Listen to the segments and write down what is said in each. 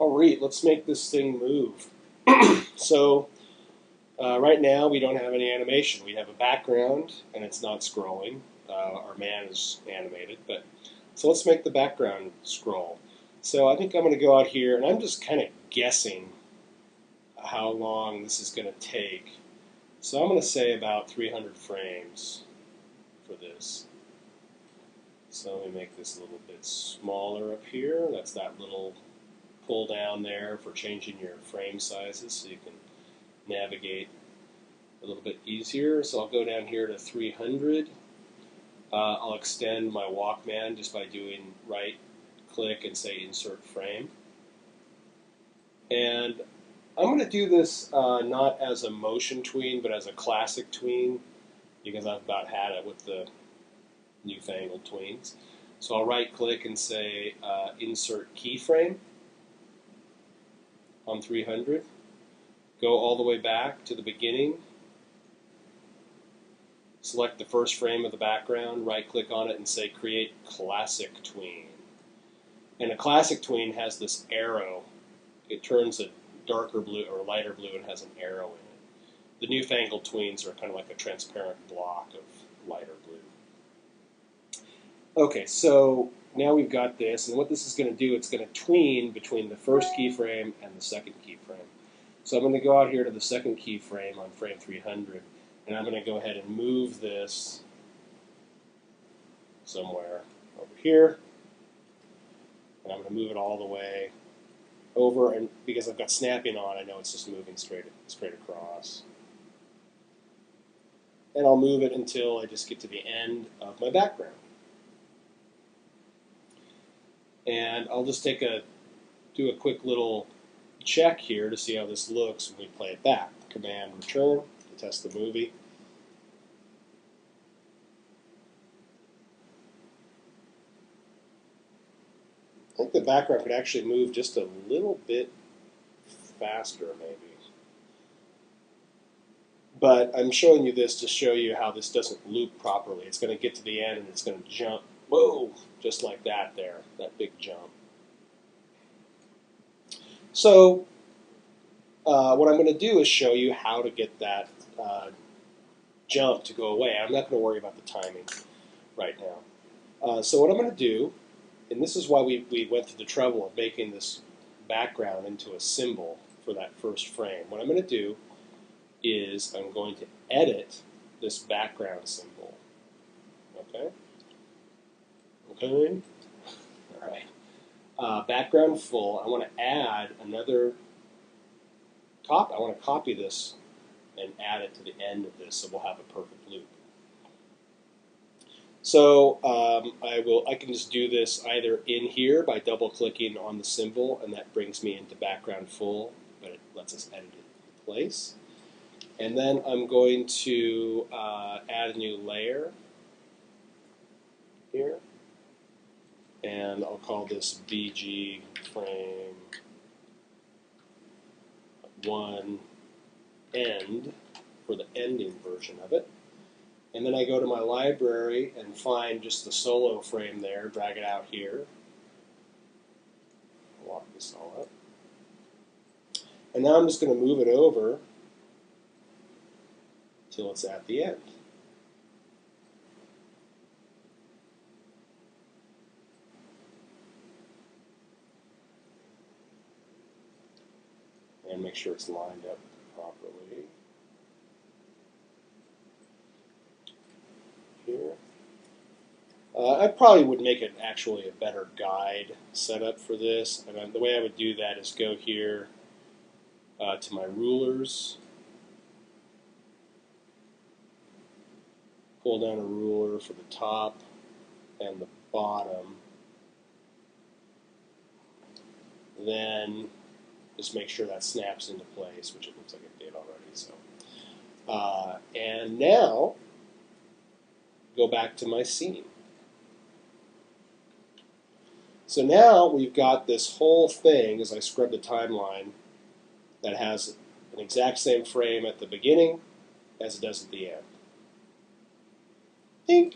All right, let's make this thing move. So right now we don't have any animation. We have a background and it's not scrolling. Our man is animated, but so let's make the background scroll. So I think I'm going to go out here and I'm just kind of guessing how long this is going to take. So I'm going to say about 300 frames for this. So let me make this a little bit smaller up here. That's that little pull down there for changing your frame sizes so you can navigate a little bit easier. So I'll go down here to 300. I'll extend my Walkman just by doing right click and say insert frame. And I'm going to do this not as a motion tween but as a classic tween because I've about had it with the newfangled tweens. So I'll right click and say insert keyframe on 300. Go all the way back to the beginning. Select the first frame of the background, right click on it and say create classic tween. And a classic tween has this arrow. It turns a darker blue or lighter blue and has an arrow in it. The newfangled tweens are kind of like a transparent block of lighter blue. Okay, so now we've got this, and what this is going to do, it's going to tween between the first keyframe and the second keyframe. So I'm going to go out here to the second keyframe on frame 300, and I'm going to go ahead and move this somewhere over here, and I'm going to move it all the way over, and because I've got snapping on, I know it's just moving straight across. And I'll move it until I just get to the end of my background. And I'll just do a quick little check here to see how this looks when we play it back. Command return to test the movie. I think the background could actually move just a little bit faster maybe. But I'm showing you this to show you how this doesn't loop properly. It's going to get to the end and it's going to jump. Whoa! Just like that there, that big jump. So what I'm going to do is show you how to get that jump to go away. I'm not going to worry about the timing right now. So what I'm going to do, and this is why we went through the trouble of making this background into a symbol for that first frame. What I'm going to do is I'm going to edit this background symbol. Okay? Okay? All right. Background full. I want to add another I want to copy this and add it to the end of this so we'll have a perfect loop. So I can just do this either in here by double clicking on the symbol, and that brings me into background full, but it lets us edit it in place. And then I'm going to add a new layer here, and I'll call this BG frame 1 end for the ending version of it. And then I go to my library and find just the solo frame there, drag it out here, lock this all up. And now I'm just going to move it over till it's at the end. And make sure it's lined up properly. Here. I probably would make it actually a better guide setup for this. And the way I would do that is go here to my rulers, pull down a ruler for the top and the bottom, then just make sure that snaps into place, which it looks like it did already. So, and now go back to my scene. So now we've got this whole thing, as I scrub the timeline, that has an exact same frame at the beginning as it does at the end. Think.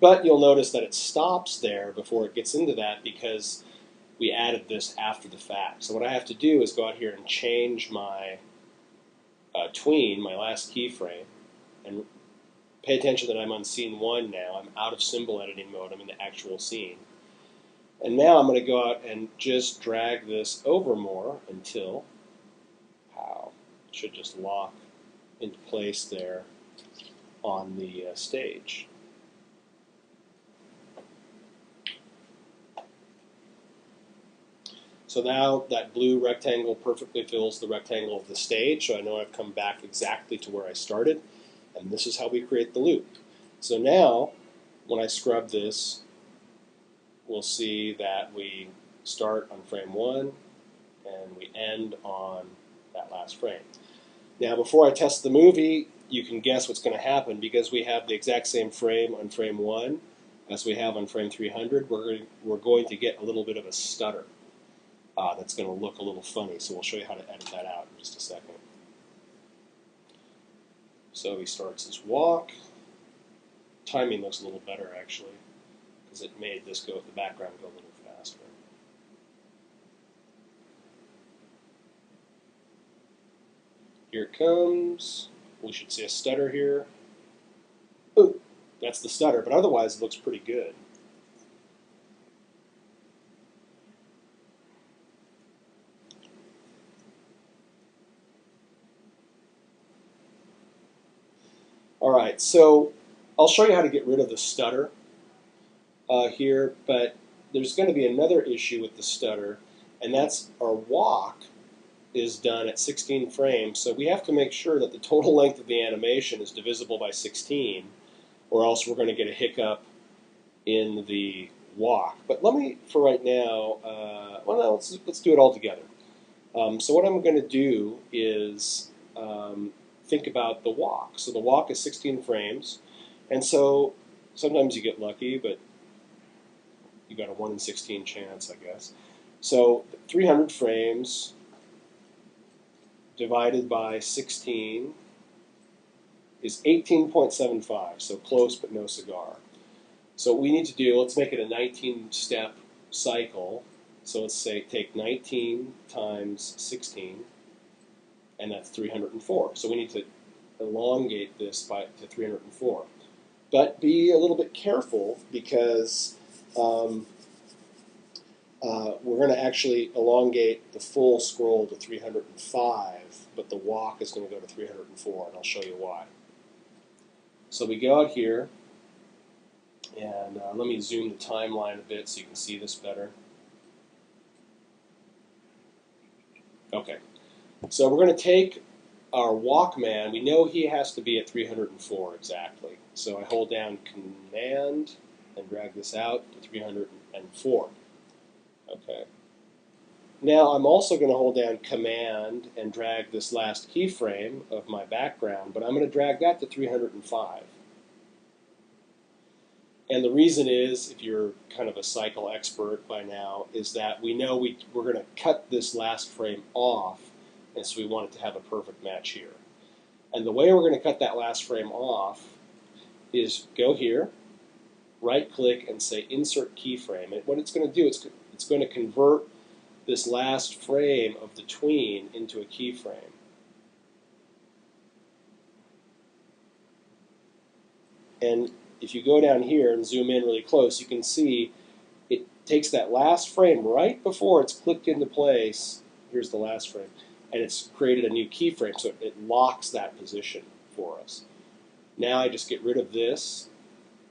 But you'll notice that it stops there before it gets into that because we added this after the fact. So what I have to do is go out here and change my tween, my last keyframe, and pay attention that I'm on scene 1 now. I'm out of symbol editing mode. I'm in the actual scene. And now I'm going to go out and just drag this over more until, it should just lock into place there on the stage. So now that blue rectangle perfectly fills the rectangle of the stage, so I know I've come back exactly to where I started, and this is how we create the loop. So now, when I scrub this, we'll see that we start on frame 1 and we end on that last frame. Now before I test the movie, you can guess what's going to happen because we have the exact same frame on frame 1 as we have on frame 300. We're going to get a little bit of a stutter that's going to look a little funny, so we'll show you how to edit that out in just a second. So he starts his walk. Timing looks a little better actually, because it made this the background go a little faster. Here it comes. We should see a stutter here. Ooh, that's the stutter, but otherwise it looks pretty good. All right, so I'll show you how to get rid of the stutter here, but there's going to be another issue with the stutter, and that's our walk is done at 16 frames, so we have to make sure that the total length of the animation is divisible by 16, or else we're going to get a hiccup in the walk. But let me, for right now, well, no, let's do it all together. So what I'm going to do is think about the walk. So the walk is 16 frames, and so sometimes you get lucky, but you got a 1 in 16 chance, I guess. So 300 frames divided by 16 is 18.75, so close but no cigar. So what we need to do, let's make it a 19-step cycle. So let's say take 19 times 16, and that's 304. So we need to elongate this to 304. But be a little bit careful because we're going to actually elongate the full scroll to 305, but the walk is going to go to 304, and I'll show you why. So we go out here, and let me zoom the timeline a bit so you can see this better. Okay, so we're going to take our Walkman. We know he has to be at 304 exactly. So I hold down Command and drag this out to 304. Okay. Now I'm also going to hold down Command and drag this last keyframe of my background, but I'm going to drag that to 305. And the reason is, if you're kind of a cycle expert by now, is that we know we're going to cut this last frame off, and so we want it to have a perfect match here. And the way we're going to cut that last frame off is go here, right-click, and say Insert Keyframe. And what it's going to do, it's going to convert this last frame of the tween into a keyframe. And if you go down here and zoom in really close, you can see it takes that last frame right before it's clicked into place. Here's the last frame. And it's created a new keyframe, so it locks that position for us. Now I just get rid of this,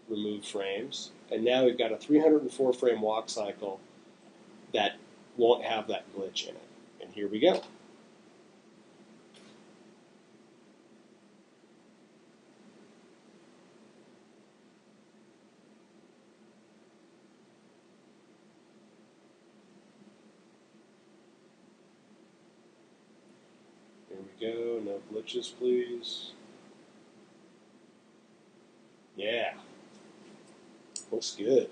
remove frames, and now we've got a 304 frame walk cycle that won't have that glitch in it. And here we go. Here we go, no glitches please. Yeah, looks good.